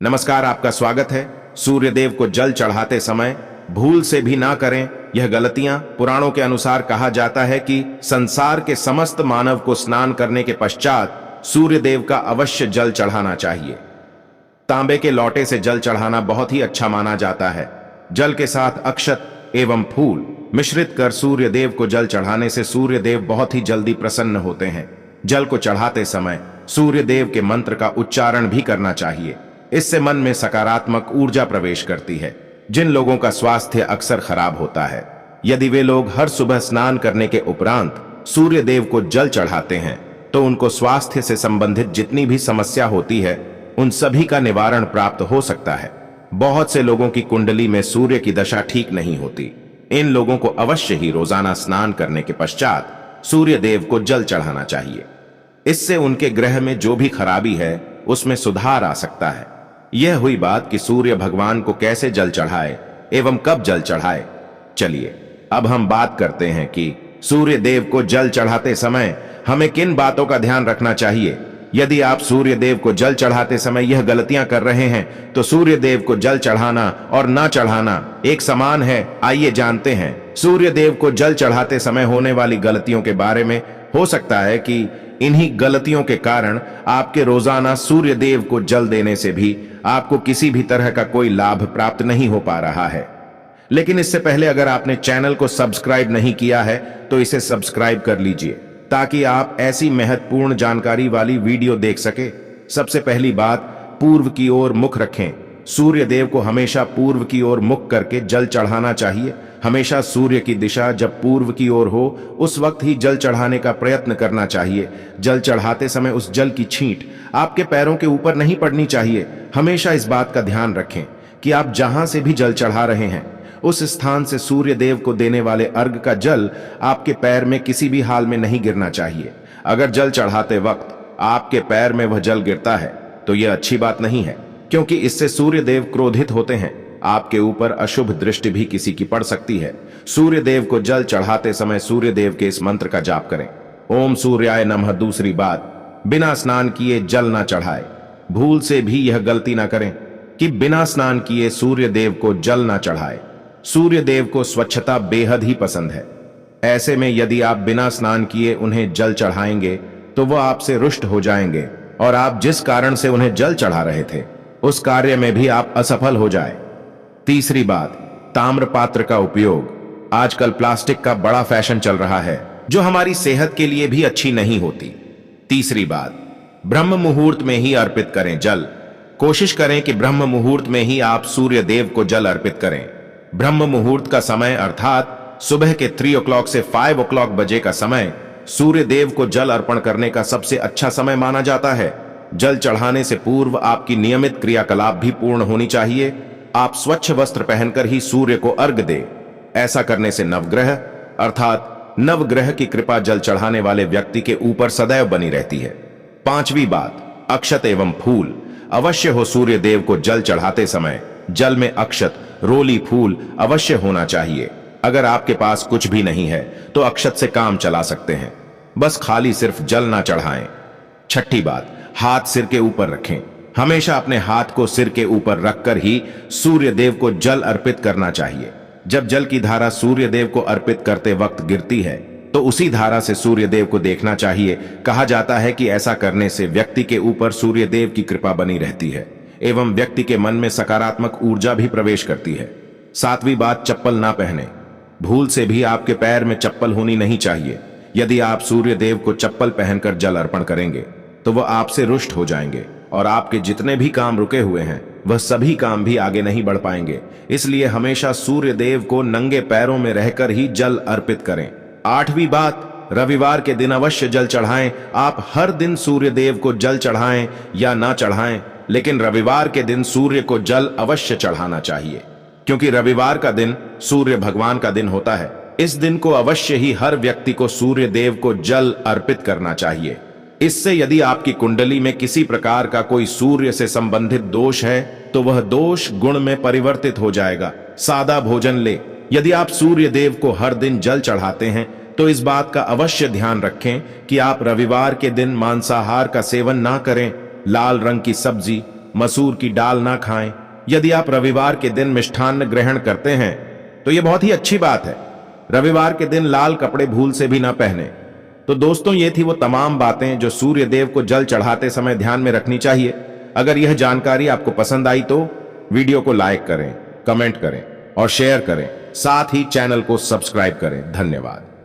नमस्कार, आपका स्वागत है। सूर्यदेव को जल चढ़ाते समय भूल से भी ना करें यह गलतियां। पुराणों के अनुसार कहा जाता है कि संसार के समस्त मानव को स्नान करने के पश्चात सूर्यदेव का अवश्य जल चढ़ाना चाहिए। तांबे के लोटे से जल चढ़ाना बहुत ही अच्छा माना जाता है। जल के साथ अक्षत एवं फूल मिश्रित कर सूर्यदेव को जल चढ़ाने से सूर्यदेव बहुत ही जल्दी प्रसन्न होते हैं। जल को चढ़ाते समय सूर्यदेव के मंत्र का उच्चारण भी करना चाहिए। इससे मन में सकारात्मक ऊर्जा प्रवेश करती है। जिन लोगों का स्वास्थ्य अक्सर खराब होता है, यदि वे लोग हर सुबह स्नान करने के उपरांत सूर्यदेव को जल चढ़ाते हैं तो उनको स्वास्थ्य से संबंधित जितनी भी समस्या होती है उन सभी का निवारण प्राप्त हो सकता है। बहुत से लोगों की कुंडली में सूर्य की दशा ठीक नहीं होती। इन लोगों को अवश्य ही रोजाना स्नान करने के पश्चात सूर्यदेव को जल चढ़ाना चाहिए। इससे उनके ग्रह में जो भी खराबी है उसमें सुधार आ सकता है। यह हुई बात कि सूर्य भगवान को कैसे जल चढ़ाए एवं कब जल चढ़ाए। चलिए अब हम बात करते हैं कि सूर्य देव को जल चढ़ाते समय हमें किन बातों का ध्यान रखना चाहिए। यदि आप सूर्य देव को जल चढ़ाते समय यह गलतियां कर रहे हैं तो सूर्य देव को जल चढ़ाना और ना चढ़ाना एक समान है। आइए जानते हैं सूर्य देव को जल चढ़ाते समय होने वाली गलतियों के बारे में। हो सकता है कि इन्हीं गलतियों के कारण आपके रोजाना सूर्य देव को जल देने से भी आपको किसी भी तरह का कोई लाभ प्राप्त नहीं हो पा रहा है। लेकिन इससे पहले अगर आपने चैनल को सब्सक्राइब नहीं किया है तो इसे सब्सक्राइब कर लीजिए ताकि आप ऐसी महत्वपूर्ण जानकारी वाली वीडियो देख सके। सबसे पहली बात, पूर्व की ओर मुख रखें। सूर्य देव को हमेशा पूर्व की ओर मुख करके जल चढ़ाना चाहिए। हमेशा सूर्य की दिशा जब पूर्व की ओर हो उस वक्त ही जल चढ़ाने का प्रयत्न करना चाहिए। जल चढ़ाते समय उस जल की छींट आपके पैरों के ऊपर नहीं पड़नी चाहिए। हमेशा इस बात का ध्यान रखें कि आप जहां से भी जल चढ़ा रहे हैं उस स्थान से सूर्य देव को देने वाले अर्घ का जल आपके पैर में किसी भी हाल में नहीं गिरना चाहिए। अगर जल चढ़ाते वक्त आपके पैर में वह जल गिरता है तो यह अच्छी बात नहीं है, क्योंकि इससे सूर्य देव क्रोधित होते हैं। आपके ऊपर अशुभ दृष्टि भी किसी की पड़ सकती है। सूर्य देव को जल चढ़ाते समय सूर्य देव के इस मंत्र का जाप करें, ओम सूर्याय नमः। दूसरी बात, बिना स्नान किए जल ना चढ़ाए। भूल से भी यह गलती ना करें कि बिना स्नान किए सूर्य देव को जल ना चढ़ाए। सूर्य देव को स्वच्छता बेहद ही पसंद है। ऐसे में यदि आप बिना स्नान किए उन्हें जल चढ़ाएंगे तो वह आपसे रुष्ट हो जाएंगे और आप जिस कारण से उन्हें जल चढ़ा रहे थे उस कार्य में भी आप असफल हो जाए। तीसरी बात, ताम्र पात्र का उपयोग। आजकल प्लास्टिक का बड़ा फैशन चल रहा है जो हमारी सेहत के लिए भी अच्छी नहीं होती। तीसरी बात, ब्रह्म मुहूर्त में ही अर्पित करें जल। कोशिश करें कि ब्रह्म मुहूर्त में ही आप सूर्य देव को जल अर्पित करें। ब्रह्म मुहूर्त का समय अर्थात सुबह के 3 o'clock से 5 o'clock बजे का समय सूर्य देव को जल अर्पण करने का सबसे अच्छा समय माना जाता है। जल चढ़ाने से पूर्व आपकी नियमित क्रियाकलाप भी पूर्ण होनी चाहिए। आप स्वच्छ वस्त्र पहनकर ही सूर्य को अर्घ दें। ऐसा करने से नवग्रह अर्थात नवग्रह की कृपा जल चढ़ाने वाले व्यक्ति के ऊपर सदैव बनी रहती है। पांचवी बात, अक्षत एवं फूल अवश्य हो। सूर्य देव को जल चढ़ाते समय जल में अक्षत, रोली फूल अवश्य होना चाहिए। अगर आपके पास कुछ भी नहीं है तो अक्षत से काम चला सकते हैं, बस खाली सिर्फ जल ना चढ़ाएं। छठी बात, हाथ सिर के ऊपर रखें। हमेशा अपने हाथ को सिर के ऊपर रखकर ही सूर्य देव को जल अर्पित करना चाहिए। जब जल की धारा सूर्य देव को अर्पित करते वक्त गिरती है तो उसी धारा से सूर्य देव को देखना चाहिए। कहा जाता है कि ऐसा करने से व्यक्ति के ऊपर सूर्य देव की कृपा बनी रहती है एवं व्यक्ति के मन में सकारात्मक ऊर्जा भी प्रवेश करती है। सातवीं बात, चप्पल ना पहने। भूल से भी आपके पैर में चप्पल होनी नहीं चाहिए। यदि आप सूर्य देव को चप्पल पहनकर जल अर्पण करेंगे तो वह आपसे रुष्ट हो जाएंगे और आपके जितने भी काम रुके हुए हैं वह सभी काम भी आगे नहीं बढ़ पाएंगे। इसलिए हमेशा सूर्य देव को नंगे पैरों में रहकर ही जल अर्पित करें। आठवीं बात, रविवार के दिन अवश्य जल चढ़ाएं। आप हर दिन सूर्य देव को जल चढ़ाएं या ना चढ़ाएं, लेकिन रविवार के दिन सूर्य को जल अवश्य चढ़ाना चाहिए, क्योंकि रविवार का दिन सूर्य भगवान का दिन होता है। इस दिन को अवश्य ही हर व्यक्ति को सूर्य देव को जल अर्पित करना चाहिए। इससे यदि आपकी कुंडली में किसी प्रकार का कोई सूर्य से संबंधित दोष है तो वह दोष गुण में परिवर्तित हो जाएगा। सादा भोजन ले। यदि आप सूर्य देव को हर दिन जल चढ़ाते हैं तो इस बात का अवश्य ध्यान रखें कि आप रविवार के दिन मांसाहार का सेवन ना करें। लाल रंग की सब्जी, मसूर की दाल ना खाएं। यदि आप रविवार के दिन मिष्ठान्न ग्रहण करते हैं तो यह बहुत ही अच्छी बात है। रविवार के दिन लाल कपड़े भूल से भी ना पहने। तो दोस्तों, ये थी वो तमाम बातें जो सूर्य देव को जल चढ़ाते समय ध्यान में रखनी चाहिए। अगर यह जानकारी आपको पसंद आई तो वीडियो को लाइक करें, कमेंट करें और शेयर करें। साथ ही चैनल को सब्सक्राइब करें। धन्यवाद।